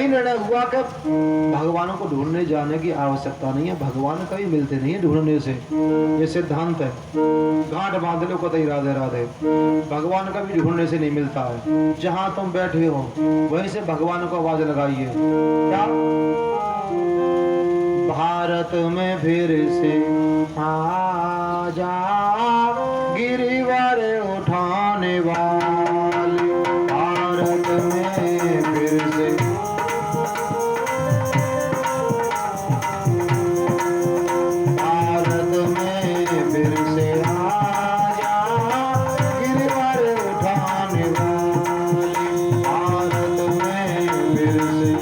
वही निर्णय हुआ कि भगवान को ढूंढने जाने की आवश्यकता नहीं है, भगवान कभी मिलते नहीं है ढूंढने से, ये सिद्धांत है। गांठ बांध लो कतई राधे राधे, भगवान कभी ढूंढने से नहीं मिलता है। जहां तुम बैठे हो वहीं से भगवान को आवाज लगाइए। क्या भारत में फिर से आ जा गिरिवर उठाने वाले, भारत में फिर से भारत में फिर से आ जा गिरिवर उठाने वाले, भारत में फिर से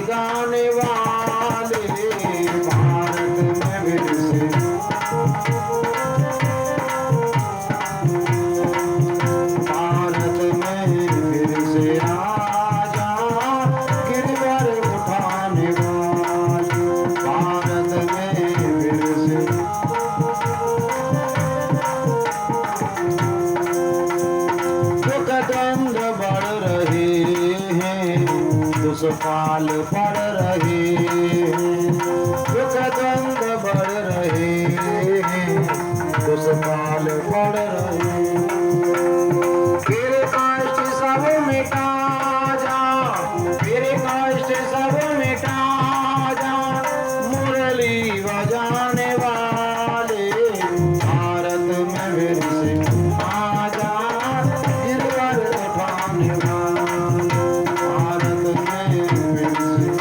गाने वाले, भारत में फिर से भारत में फिर से आजा गिरवर उठाने वाले, भारत में फिर से दुख द्वंद्व बढ़ रहे हैं, दुष्काल पड़ रहे हैं, दुख द्वंद्व बढ़ रहे हैं, दुष्काल पड़ रहे हैं। फिर कष्ट सब मिटा जा, फिर कष्ट सब मिटा जा, मुरली बजाने वाले, भारत में फिर से आ जा गिरवर उठाने वाले, भारत में फिर से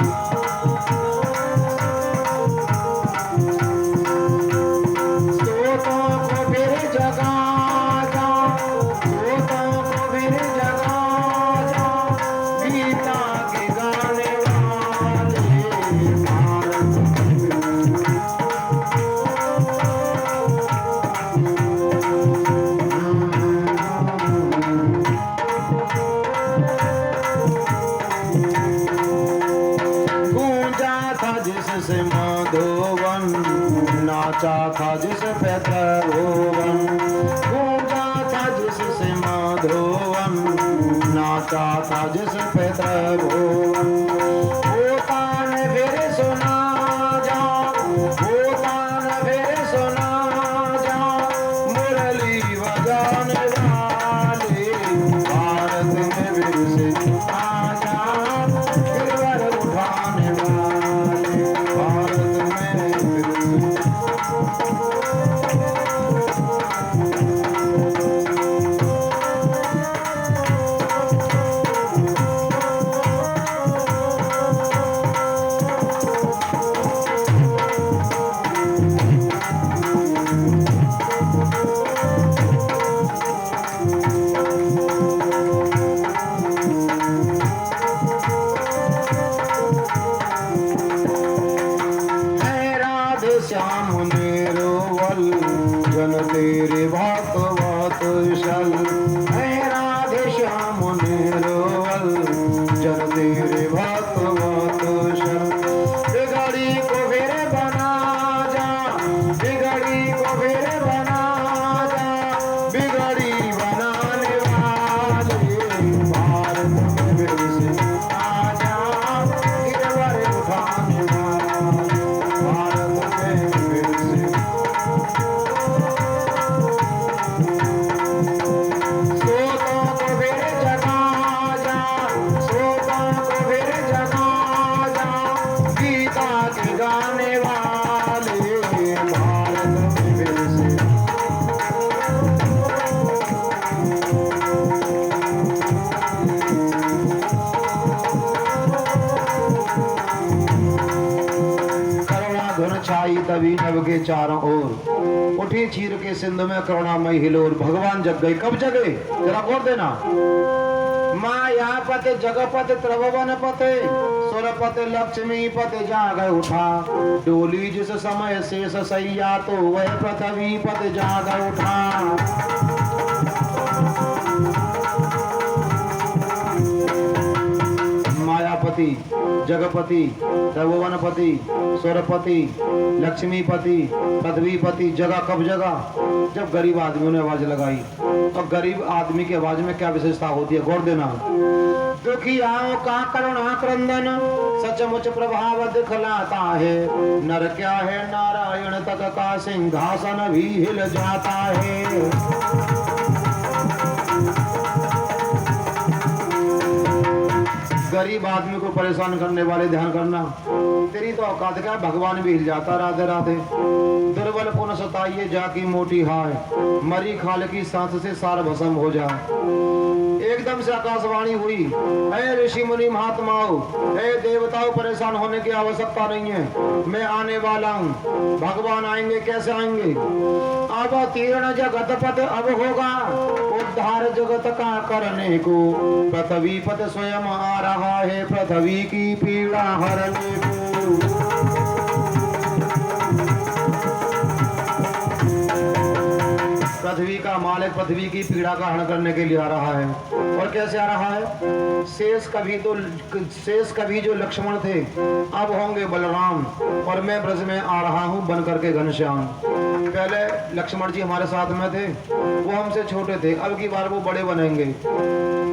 सोतों को फिर जगा जा, सोतों को फिर जगा जा, गीता के गाने वाले, भारत में फिर से गूंजा था जिससे माधोवन, नाचा था जिस पे त्रिभुवन, गूंजा था जिससे माधोवन, नाचा था जिस पे त्रिभुवन। होता न फिर सुना जा, होता न फिर सुना जा, मुरली बजाने वाले, भारत में फिर से आ जा गिरवर उठाने वाले, भारत में फिर से है राधे श्याम निरोवल, जन तेरे भगवत शल, है राधे श्याम निरोवल, जन तेरे भगवत शल। बिगड़ी को फिर बना जा, बिगड़ी को फिर बना जा, बिगड़ी बनाने वाले, भारत में फिर से आ जा गिरवर उठाने वाले, भारत में फिर से सोतों को फिर जगा जा, सोतों को फिर जगा जा, गीता के गाने वाले, भारत में फिर से करुणा धुन छाई तभी नभ के चारों ओर, उठी चीर के सिंधु में करुणामय हिलोर। भगवान जग गए, कब जगे जरा गौर देना। मायापति जगपति त्रिभुवन पते, सुरपति लक्ष्मी पति जाग उठा, डोली जिस समय शेष सैया तो वह पृथ्वी पति जाग उठा। मायापति उमापति, जगपति, त्रिभुवनपति, स्वरपति, लक्ष्मीपति, पृथ्वीपति, जगह कब जगह? जब गरीब आदमियों ने आवाज लगाई। और गरीब आदमी की आवाज में क्या विशेषता होती है, गौर देना। दुखियाओं का करुणा क्रंदन सचमुच प्रभाव दिखलाता है। नर क्या है नारायण तक का सिंहासन भी हिल जाता है। गरीब आदमी को परेशान करने वाले ध्यान करना, तेरी तो औकात क्या, भगवान भी हिल जाता। राधे राधे। दुर्बल पुन सताइए जाकी मोटी हाय, मरी खाल की सांस से सार भस्म हो जाए। एकदम से आकाशवाणी हुई, हे ऋषि मुनि महात्माओं, हे देवताओं, परेशान होने की आवश्यकता नहीं है, मैं आने वाला हूँ। भगवान आएंगे, कैसे आएंगे? अब तीर्ण जगत पथ अब होगा उद्धार जगत का करने को। पृथ्वी पथ स्वयं आ रहा है पृथ्वी की पीड़ा हरने को। पृथ्वी का मालिक पृथ्वी की पीड़ा का हरण करने के लिए आ रहा है। और कैसे आ रहा है? शेष कभी जो लक्ष्मण थे अब होंगे बलराम, और मैं ब्रज में आ रहा हूँ बन करके घनश्याम। पहले लक्ष्मण जी हमारे साथ में थे, वो हमसे छोटे थे, अब की बार वो बड़े बनेंगे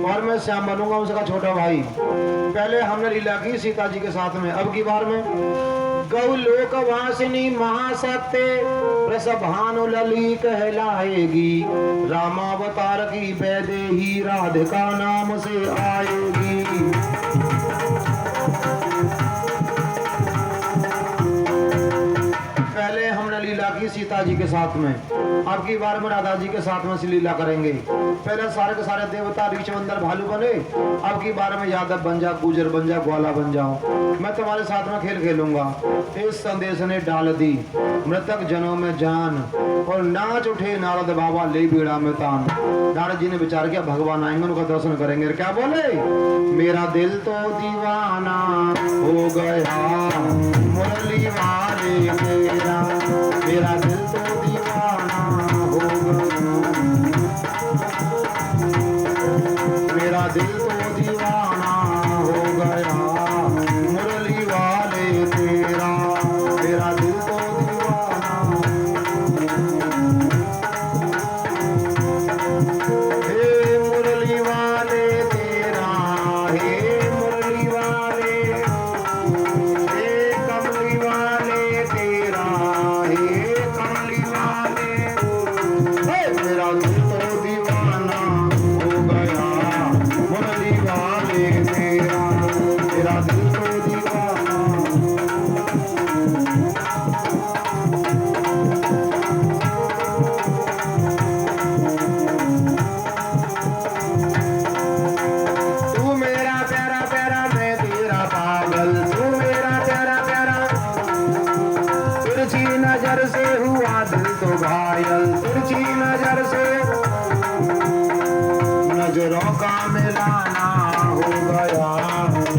और मैं श्याम बनूंगा उसका छोटा भाई। पहले हमने लीला की सीता जी के साथ में, अब की बार में गौ लोक वासिनी महाशक्ति रसभानु लली कहलाएगी। रामावतार की वैदेही राधिका नाम से आएगी। पहले हमने लीला की सीता जी के साथ में, अब की बार में राधा जी के साथ में से लीला करेंगे। पहले सारे के सारे देवता रीछ बंदर भालू बने, अब की बार में यादव बन जा, गुजर बन जा, ग्वाला बन जाओ, मैं तुम्हारे साथ में खेल खेलूंगा। इस संदेश ने डाल दी मृतक जनों में जान, और नाच उठे नारद बाबा ले बीड़ा में तान। नारद जी ने विचार किया भगवान आएंगे, उनका दर्शन करेंगे। क्या बोले? मेरा दिल तो दीवाना हो गया मुरली वाले मेरा, मेरा दिल तो दीवाना हो गया, मेरा दिल तो दीवाना हो गया मुरली वाले तेरा, मेरा दिल तो दीवाना। हे मुरली वाले तेरा, हे मुरली वाले, हे कमली वाले तेरा, हे कमली वाले, मेरा दिल तो दीवाना हो गया मुरली वाले तेरा, मेरा दिल तो दीवाना। तू मेरा प्यारा प्यारा मैं तेरा पागल, तू मेरा प्यारा प्यारा, तिरछी नजर से हुआ दिल तो घायल, तिरछी नजर से नजरों का मिलाना हो गया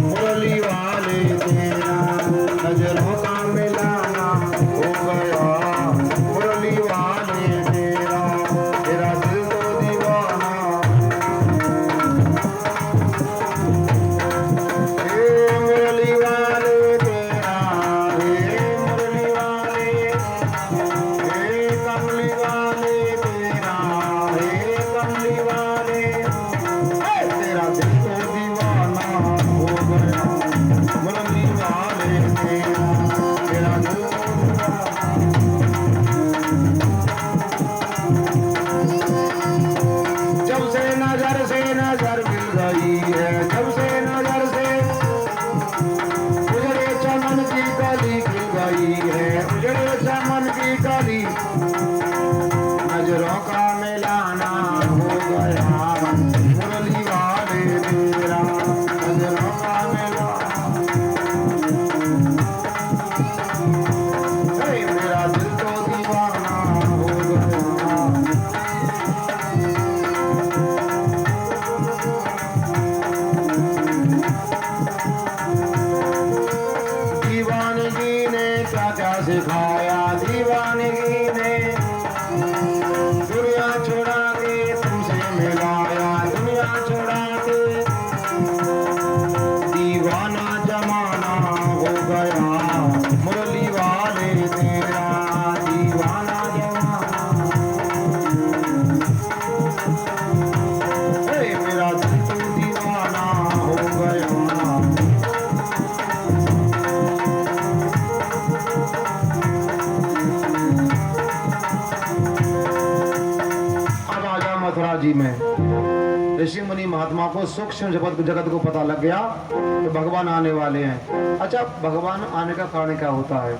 मुरली वाले तेरा, नजरों का मिलाना हो गया मुरली वाले तेरा, तेरा दिल तो दीवाना। हे मुरली वाले तेरा, हे मुरली वाले, हे कमली वाले तेरा, हे कमली वाले, तेरा दिल तो दीवाना हो गया मुरली वाले तेरा, तेरा दिल तो दीवाना। जब से नजर मिल गई है, जब से नजर से उजड़े चमन की कली खिल गई है, उजड़े चमन की कली, नजरों का मिलाना हो गया मुरली वाले तेरा, नजरों का मिलाना। हे मेरा दिल तो दीवाना हो गया। दीवानगी ने क्या क्या सिखाया, दीवानगी ने दुनिया छोड़ा के तुमसे मिलाया, दुनिया छोड़ा के दीवाना सूक्ष्म जगत को पता लग गया कि भगवान आने वाले हैं। अच्छा, भगवान आने का कारण क्या होता है?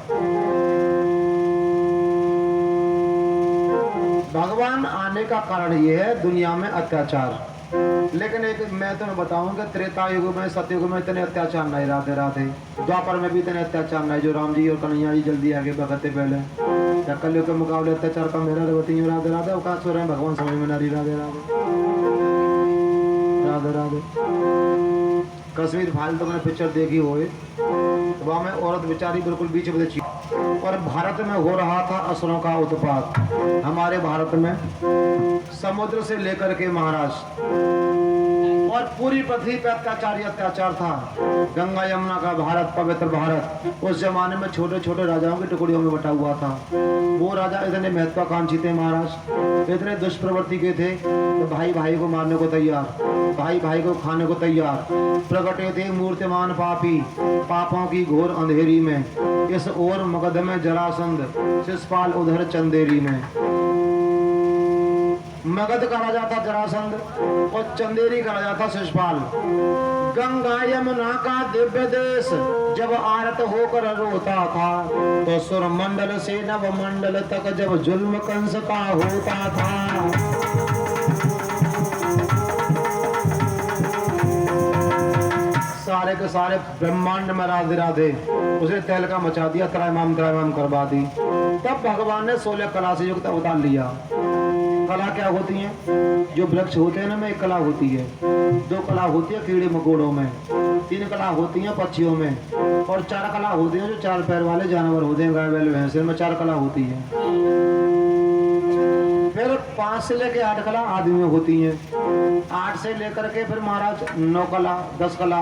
भगवान आने का कारण ये है दुनिया में अत्याचार। लेकिन एक मैं तुम्हें बताऊं कि त्रेता युग में, सतयुग में इतने अत्याचार नहीं, राधे राधे। द्वापर में भी इतने अत्याचार नहीं जो राम जी और कन्हैया जी जल्दी आगे बगते पहले। या कलयुग के मुकाबले अत्याचार का मेरा रेवती हूँ, राधे राधे। वो कहाँ सो रहे हैं भगवान समझ में नारी, राधे राधे राधे राधे। कश्मीर फाइल तो मैंने पिक्चर देखी हुई, वहाँ में औरत बेचारी बिल्कुल बीच में थी और भारत में हो रहा था असुरों का उत्पात। हमारे भारत में समुद्र से लेकर के महाराष्ट्र और पूरी पृथ्वी पे अत्याचार था। गंगा यमुना का भारत, पवित्र भारत, उस जमाने में छोटे छोटे राजाओं की टुकड़ियों में बटा हुआ था। वो राजा इतने महत्वाकांक्षी थे महाराज, इतने दुष्प्रवृत्ति के थे तो भाई भाई को मारने को तैयार, भाई भाई को खाने को तैयार। प्रगटे थे मूर्तिमान पापी पापों की घोर अंधेरी में। इस ओर मगध में जरासंध, शिशुपाल उधर चंदेरी में। मगध का राजा था जरासंध और चंदेरी का राजा था शिशुपाल। गंगा यमुना का दिव्य देश जब आरत होकर रोता था तो सुर मंडल से नव मंडल तक जब जुल्म कंस का होता था। सारे के सारे ब्रह्मांड में राधे राधे उसे तहलका मचा दिया, त्रायमाम करवा दी। तब भगवान ने 16 कला से युक्त अवतार लिया। कला क्या होती है? जो वृक्ष होते हैं ना, में एक कला होती है, 2 कला होती है कीड़े मकोड़ों में, 3 कला होती है पक्षियों में, और 4 कला होती है जो 4 पैर वाले जानवर होते हैं, गाय बैल भैंस में 4 कला होती है। फिर 5 से लेकर 8 कला आदमी में होती हैं, 8 से लेकर के फिर महाराज 9 कला 10 कला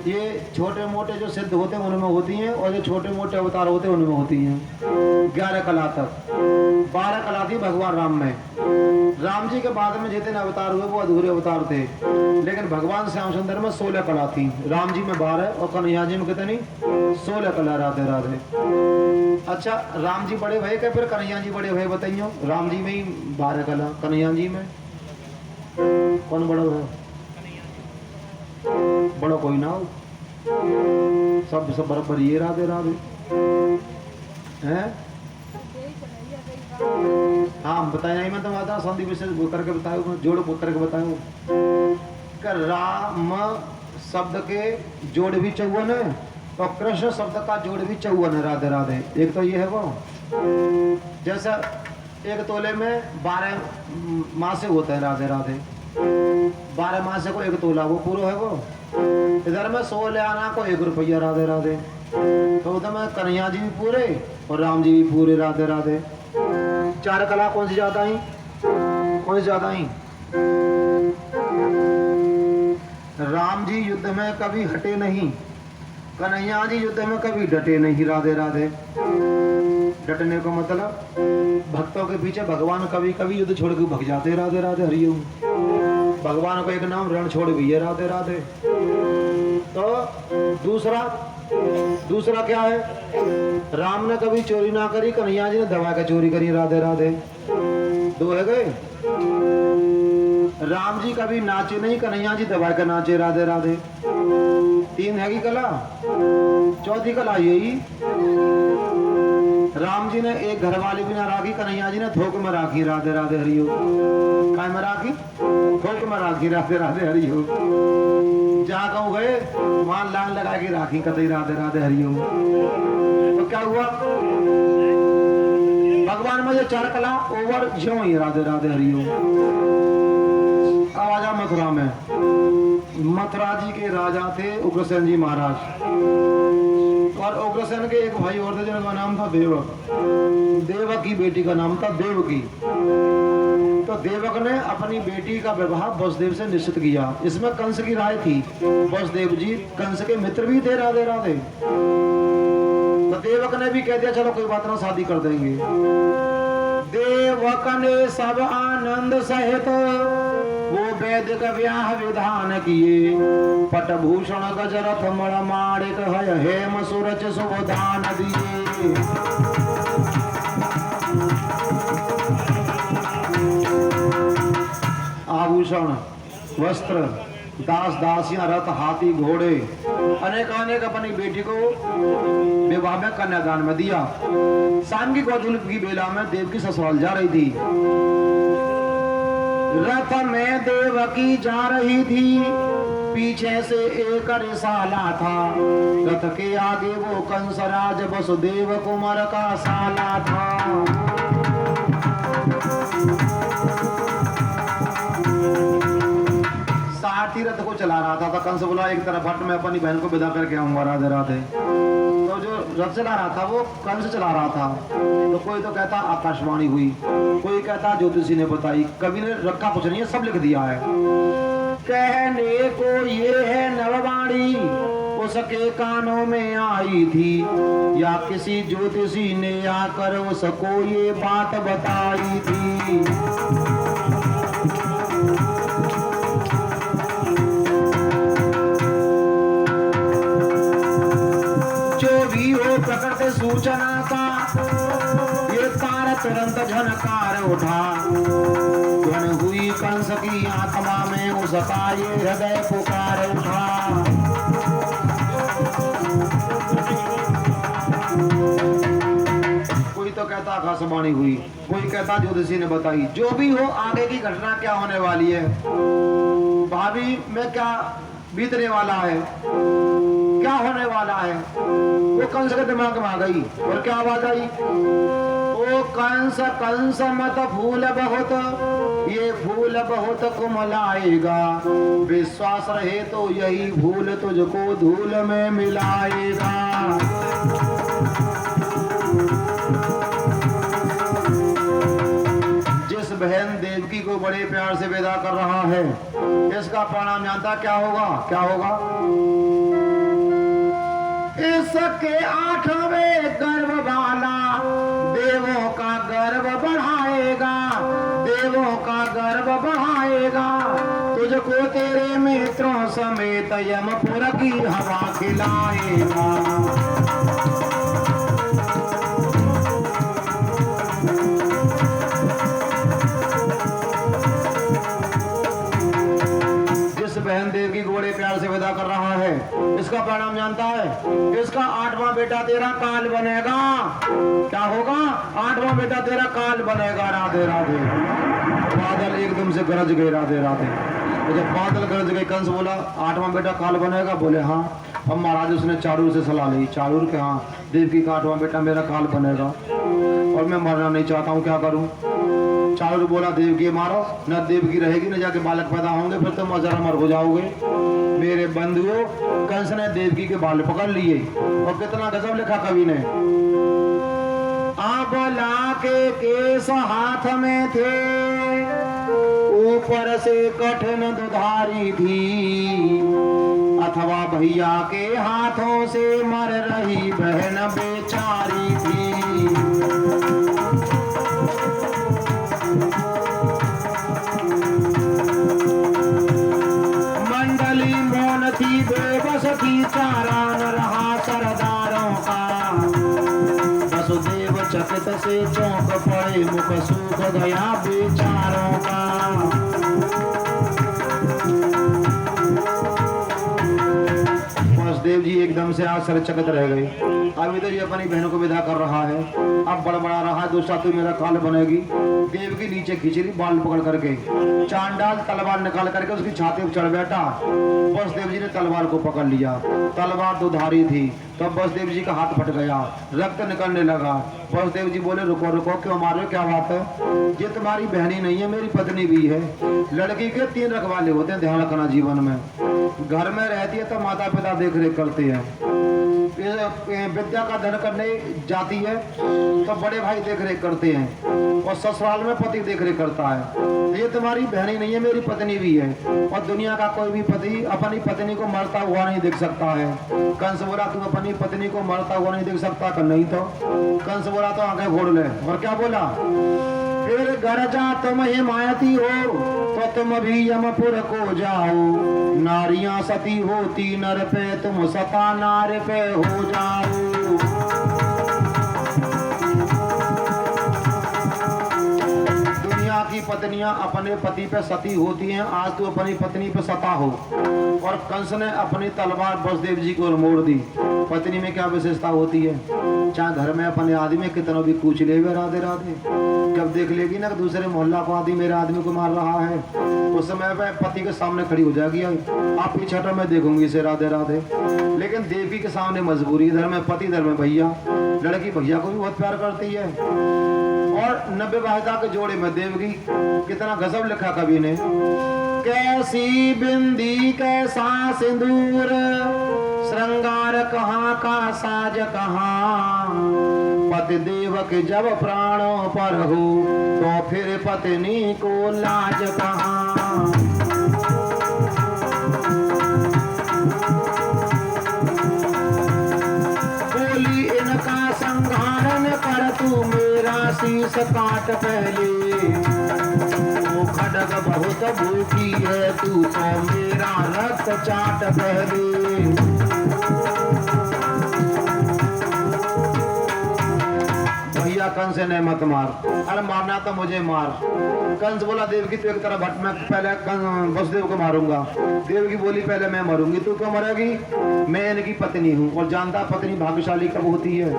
ये छोटे मोटे जो सिद्ध होते हैं उनमें होती हैं, और जो छोटे मोटे अवतार होते हैं उनमें होती हैं। 11 कला तक। 12 कला थी भगवान राम में। राम जी के बाद में जितने अवतार हुए वो अधूरे अवतार थे, लेकिन भगवान श्याम सुंदर में 16 कला थी। राम जी में 12 और कन्हैया जी में कितनी? 16 कला, राधे राधे। अच्छा, राम जी बड़े भय क्या फिर कन्हैया जी बड़े भय बताइयो? राम जी में ही 12 कला, कन्हैया जी में कौन बड़ा है? बड़ा कोई ना हो, सब बराबर ये, राधे राधे हैं। हाँ बताया नहीं, मैं तो आता संधि विशेष करके बताऊँ, जोड़ करके बताऊँ कि राम शब्द के जोड़ भी 54 है और कृष्ण शब्द का जोड़ भी 54 है, राधे राधे। एक तो ये है वो, जैसा 1 तोले में 12 मासे होते हैं, राधे राधे। 12 मासे को 1 तोला, वो पूरा है वो। इधर में 16 आना को 1 रुपया, राधे राधे। तो उधर में कन्हैया जी भी पूरे और राम जी भी पूरे, राधे राधे। 4 कला कौन सी ज्यादा ही? कौन सी ज्यादा ही? राम जी युद्ध में कभी हटे नहीं, कन्हैया जी युद्ध में कभी डटे नहीं, राधे राधे। डटने का मतलब भक्तों के पीछे भगवान कभी कभी युद्ध छोड़ के भग जाते, राधे राधे, हरिओम। भगवान को एक नाम रण छोड़ भी है, राधे राधे। तो दूसरा क्या है? राम ने कभी चोरी ना करी, कन्हैया जी ने दबा के चोरी करी, राधे राधे। 2 है गए। राम जी कभी नाचे नहीं, कन्हैया जी दबा के नाचे, राधे राधे। 3 है की कला। 4थी कला यही, राम जी ने एक घरवाली भी ना राखी, कन्हैया जी ने थोक में राखी, राधे राधे, हरिओ। काय में राखी? थोक में राखी, राधे राधे, हरिओ। जहाँ कहूँ गए वहां लाइन लगा के राखी, कतई, राधे राधे, हरिओम। तो क्या हुआ? भगवान में जो 4 कला ओवर ज्यों ही, राधे राधे, हरिओम। अब आजा मथुरा में। मथुरा जी के राजा थे उग्रसेन जी महाराज, और उग्रसेन के एक भाई और थे जिनका नाम था देवक। देवक की बेटी का नाम था देवकी। तो देवक ने अपनी बेटी का विवाह वसुदेव से निश्चित किया। इसमें कंस की राय थी, वसुदेव जी कंस के मित्र भी थे, राधे राधे। तो देवक ने भी कह दिया चलो कोई बात ना, शादी कर देंगे। देवक ने सब आनंद सहित वो वैदिक व्याह विधान किए। पटभूषण गजरथ मणमाणिक हेम सुरच सुबोधान दिए। आभूषण, वस्त्र, दास दासियां रथ हाथी घोड़े अनेक अनेक अपनी बेटी को विवाह में कन्यादान में दिया। शाम की गोधूली की बेला में देवकी ससुराल जा रही थी। रथ में देवकी जा रही थी, पीछे से एक रिसाला था। रथ के आगे वो कंसराज वसुदेव कुमार का साला था। सारथी रथ को चला रहा था। कंस बोला एक तरफ हट, मैं अपनी बहन को विदा करके आऊंगा। राधे राधे। तो जो रथ चला रहा था वो कंस चला रहा था। तो कोई तो कहता आकाशवाणी हुई, कोई कहता ज्योतिषी ने बताई, कवि ने रखा कुछ नहीं है, सब लिख दिया है। कहने को ये है नववाणी उसके कानों में आई थी, या किसी ज्योतिषी ने आकर उसको ये बात बताई थी। जो भी हो प्रकट सूचना का ये तार तुरंत झनकार उठा। ध्वनि हुई कंस की आत्मा में उसका ये हृदय पुकार उठा। कोई तो कहता आकाशवाणी हुई, कोई कहता ज्योतिषी ने बताई। जो भी हो आगे की घटना क्या होने वाली है, भाभी में क्या बीतने वाला है, क्या होने वाला है, वो कंस के दिमाग में आ गई। और क्या आवाज आई, ओ कंस कंस मत फूल बहुत, ये फूल बहुत कुमलाएगा। विश्वास रहे तो यही फूल तुझको धूल में मिलाएगा। जिस बहन देवकी को बड़े प्यार से विदा कर रहा है, इसका परिणाम जानता क्या होगा, क्या होगा। इसके 8वें गर्भ वाला देवों का गर्व बढ़ाएगा, देवों का गर्व बढ़ाएगा। तुझको तेरे मित्रों समेत यमपुर की हवा खिलाएगा। बहन देवकी को बड़े प्यार से विदा कर रहा है, इसका परिणाम जानता है। इसका 8वां बेटा तेरा काल बनेगा। क्या होगा, 8वां बेटा तेरा काल बनेगा। राधे राधे। बादल एकदम से गरज गए। राधे राधे। तो जब बादल गरज गए, कंस बोला 8वां बेटा काल बनेगा। बोले हाँ। अब महाराज उसने चारूर से सलाह ली। चारूर के हाँ, देवकी का 8वां बेटा मेरा काल बनेगा और मैं मरना नहीं चाहता हूँ, क्या करूँ। चारूर बोला देवकी मारो, न देवकी रहेगी न जाके बालक पैदा होंगे, फिर तुम अजर अमर हो जाओगे। मेरे बंधुओं, कंस ने देवकी के बाल पकड़ लिए। और कितना गजब लिखा कवि ने। आबला के केस हाथ में थे, ऊपर से कठिन दुधारी थी। अथवा भैया के हाथों से मर रही बहन बेचारी थी। बेबस की चारा न रहा सरदारों का। वसुदेव चकित से चौंक पड़े, मुख सूख गया बेचारों का। वसुदेव जी एकदम से आश्चर्यचकित रह गए। अभी तो ये अपनी बहनों को विदा कर रहा है, अब बड़बड़ा रहा है, दूसरा तो मेरा काल बनेगी। देव के नीचे खींच रही, बाल पकड़ करके चांडाल तलवार निकाल करके उसकी छाती पर चढ़ बैठा। वसुदेव जी ने तलवार को पकड़ लिया। तलवार दुधारी थी। तब वसुदेव जी का हाथ फट गया, रक्त निकलने लगा। वसुदेव जी बोले रुको रुको, क्यों मार रहे हो, क्या बात है। ये तुम्हारी बहनी नहीं है, मेरी पत्नी भी है। लड़की के 3 रखवाले होते हैं, ध्यान रखना जीवन में। घर में रहती है तो माता पिता देख रेख करते हैं। विद्या का धन करने जाती है तो बड़े भाई देख रेख करते हैं, और ससुराल में पति देख रेख करता है। ये तुम्हारी बहनी नहीं है, मेरी पत्नी भी है। और दुनिया का कोई भी पति अपनी पत्नी को मरता हुआ नहीं देख सकता है। कंस बोला तू अपनी पत्नी को मरता हुआ नहीं देख सकता, कर नहीं तो कंस बोला तो आंखें फोड़ ले। और क्या बोला, फिर घर जा तुम हिमायती हो तो तुम भी यमपुर को जाओ। नारियां सती होती नर पे, तुम सता नार पे हो जाओ। दुनिया की पत्नियां अपने पति पे सती होती हैं, आज तू अपनी पत्नी पे सता हो। और कंस ने अपनी तलवार वसुदेव जी को मोड़ दी। पत्नी में क्या विशेषता होती है? चाहे घर में अपने आदमी कितना भी पूछ ले, राधे राधे, जब देख लेगी ना दूसरे मोहल्ला को आदमी मेरे आदमी को मार रहा है, उस समय पे पति के सामने खड़ी हो जाएगी, आप पीछे हटो मैं देखूंगी इसे, राधे राधे। लेकिन देवी के सामने मजबूरी, इधर में पति इधर में भैया। लड़की भैया को भी बहुत प्यार करती है। और 90 वाहिदा के जोड़े में देवगी, कितना गजब लिखा कवि ने। कैसी बिंदी कैसा सिंदूर, श्रृंगार कहाँ का साज कहाँ, पति देवक जब प्राणों पर हो, तो फिर पत्नी को लाज कहाँ। बोली इनका संहारन कर, तू मेरा शीश काट पहले, वो खड़ग बहुत भूखी है, तू तो मेरा रक्त चाट पहले। भैया कंस ने मत मार, अरे मारना तो मुझे मार। कंस बोला देवकी तू एक तरफ हट, मैं पहले वसुदेव को मारूंगा। देवकी बोली पहले मैं मरूंगी। तू क्यों मरेगी? मैं इनकी पत्नी हूँ, और जानता पत्नी भाग्यशाली कब होती है?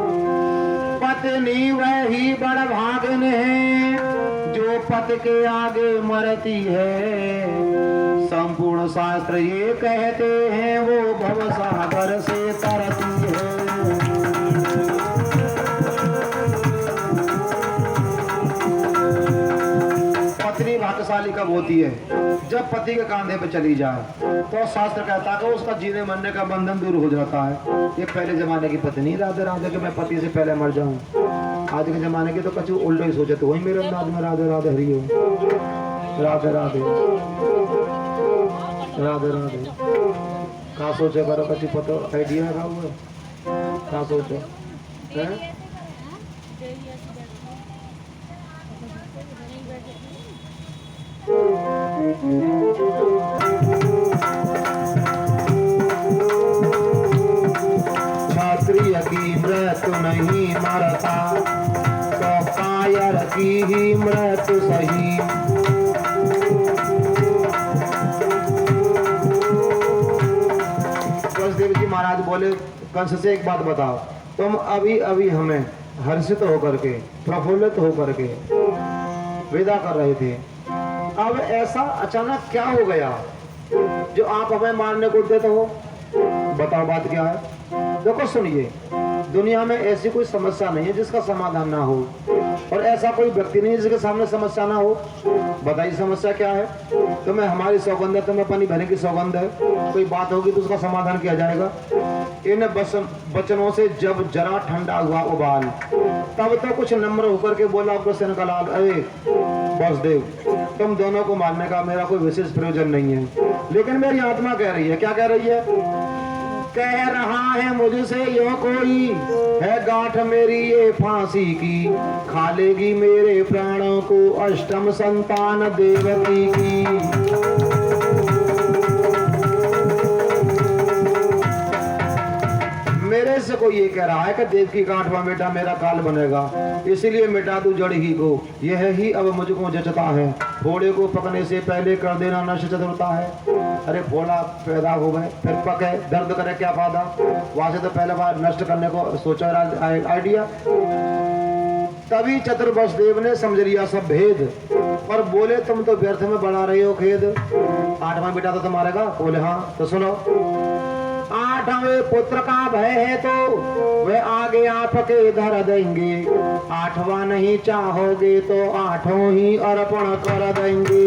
पत्नी वही बड़ भागन है, जो पति के आगे मरती है। संपूर्ण शास्त्र ये कहते हैं, वो भव सागर से तरती है। पत्नी भाग्यशाली कब होती है? जब पति के कांधे पे चली जाए, तो शास्त्र कहता है कि उसका जीने मरने का बंधन दूर हो जाता है। ये पहले जमाने की पत्नी, राधे राधे कि मैं पति से पहले मर जाऊं। आज के जमाने के तो कछु उल्टा ही सोचे, तो वही मेरे अंदाज में राधे राधे हरि हो, राधे राधे राधे राधे। कहाँ सोचे करो, कछु पता आइडिया है कहाँ सोचे है? क्षत्रिय की मृत्यु नहीं मरता, तो कायर की ही मृत्यु सही। वसुदेव जी महाराज बोले कंस से एक बात बताओ, तुम अभी अभी हमें हर्षित होकर के, प्रफुल्लित होकर के विदा कर रहे थे, अब ऐसा अचानक क्या हो गया जो आप हमें मारने को उद्यत हो? बताओ बात क्या है? देखो सुनिए, दुनिया में ऐसी कोई समस्या नहीं है जिसका समाधान ना हो, और ऐसा कोई व्यक्ति नहीं जिसके सामने समस्या ना हो। बताइए समस्या क्या है? तुम्हें हमारी सौगंध है, तुम्हें अपनी बहन की सौगंध है, कोई बात होगी तो उसका समाधान किया जाएगा। इन वचनों से जब जरा ठंडा हुआ उबाल, तब तो कुछ नम्र होकर के बोला कृष्ण का लाल, अरे वसुदेव, तुम दोनों को मारने का मेरा कोई विशेष प्रयोजन नहीं है, लेकिन मेरी आत्मा कह रही है। क्या कह रही है? कह रहा है मुझसे यो कोई है गांठ मेरी ये फांसी की, खा लेगी मेरे प्राणों को अष्टम संतान देवकी की। मेरे से कोई ये कह रहा है कि देवकी का 8वां बेटा मेरा काल बनेगा, इसलिए मिटा दू जड़ ही को, यह ही अब मुझको जचता है। फोड़े को पकने से पहले कर देना नष्ट चतुरता है। अरे फोड़ा पैदा हो गए फिर पके, दर्द करे क्या फायदा? वहां से तो पहले बार नष्ट करने को सोचा आइडिया। तभी चतुर वसुदेव ने समझ लिया सब भेद, और बोले तुम तो व्यर्थ में बढ़ा रहे हो खेद। 8वां बेटा तो तुम्हारेगा? बोले हाँ। तो सुनो, 8वें पुत्र का भय है तो वह आगे आपके धर देंगे, 8वां नहीं चाहोगे तो 8 ही अर्पण कर देंगे।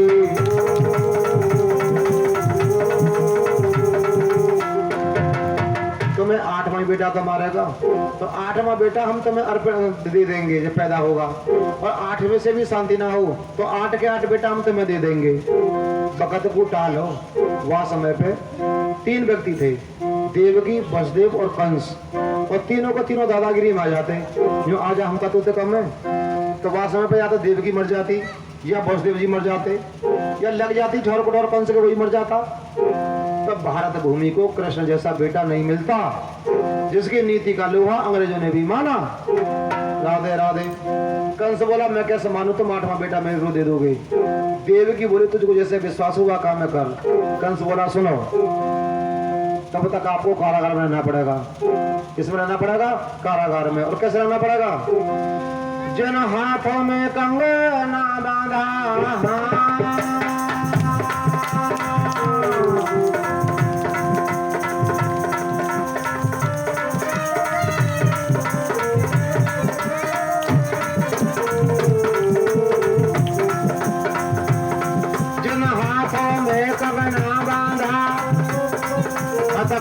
तुम्हें 8वां बेटा तो मारेगा, तो 8वां बेटा हम तुम्हें अर्पण दे देंगे जब पैदा होगा, और 8वें से भी शांति ना हो तो 8 के 8 बेटा हम तुम्हें दे देंगे। बकत को टालो। वह समय पे 3 व्यक्ति थे, देवकी, वसुदेव और कंस, और तीनों को तीनों दादागिरी में आ जाते। जो आज हम का तो कम है, तो वह समय पे या तो देवकी मर जाती, या वसुदेव जी मर जाते, या लग जाती झोरकुट और कंस के वही मर जाता। तब भारत भूमि को कृष्ण जैसा बेटा नहीं मिलता जिसकी नीति का लोहा अंग्रेजों ने भी माना। राधे राधे। कंस बोला मैं कैसे मानू, तुम 8वां बेटा मेरे को दे दोगे। देवकी बोली तुझको जैसे विश्वास हुआ काम में कर। कंस बोला सुनो, तब तक आपको कारागार में रहना पड़ेगा। किसमें रहना पड़ेगा? कारागार में। और कैसे रहना पड़ेगा? जिन हाथों में कंगना बांधा,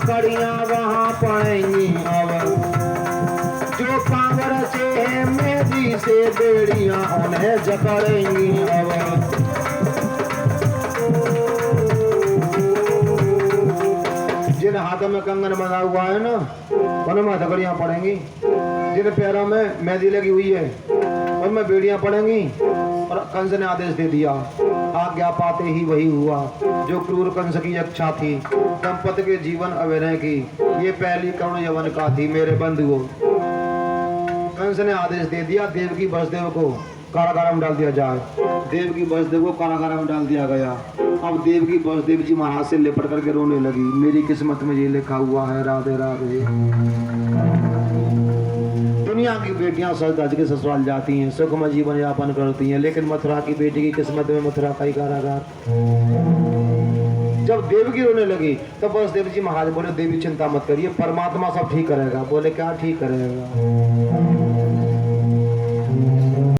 कड़ियां वहां पड़ेंगी अब, जो पावर से मेदी से बेड़ियां उन्हें जकड़ेंगी अब। जिन हाथों में कंगन बंधा हुआ है ना, उनमें हथकड़ियां पड़ेंगी। जिन पैरों में मेहंदी लगी हुई है उनमें बेड़ियां पड़ेंगी। और कंस ने आदेश दे दिया, आज्ञा पाते ही वही हुआ जो क्रूर कंस की इच्छा थी। दंपति के जीवन अभिनय की ये पहली करुण यवन का थी। मेरे बंधुओं, कंस ने आदेश दे दिया देवकी वसुदेव को कारागार में डाल दिया जाए। देवकी वसुदेव को कारागार में डाल दिया गया। अब देवकी वसुदेव जी महाराज से लिपट करके रोने लगी, मेरी किस्मत में ये लिखा हुआ है। राधे राधे। दुनिया की बेटियां सज धज के ससुराल जाती हैं, सुखमय जीवन यापन करती हैं, लेकिन मथुरा की बेटी की किस्मत में मथुरा का ही कारागार। जब देवकी रोने लगी तब वसुदेव जी महाराज बोले देवी चिंता मत करिए, परमात्मा सब ठीक करेगा। बोले क्या ठीक करेगा?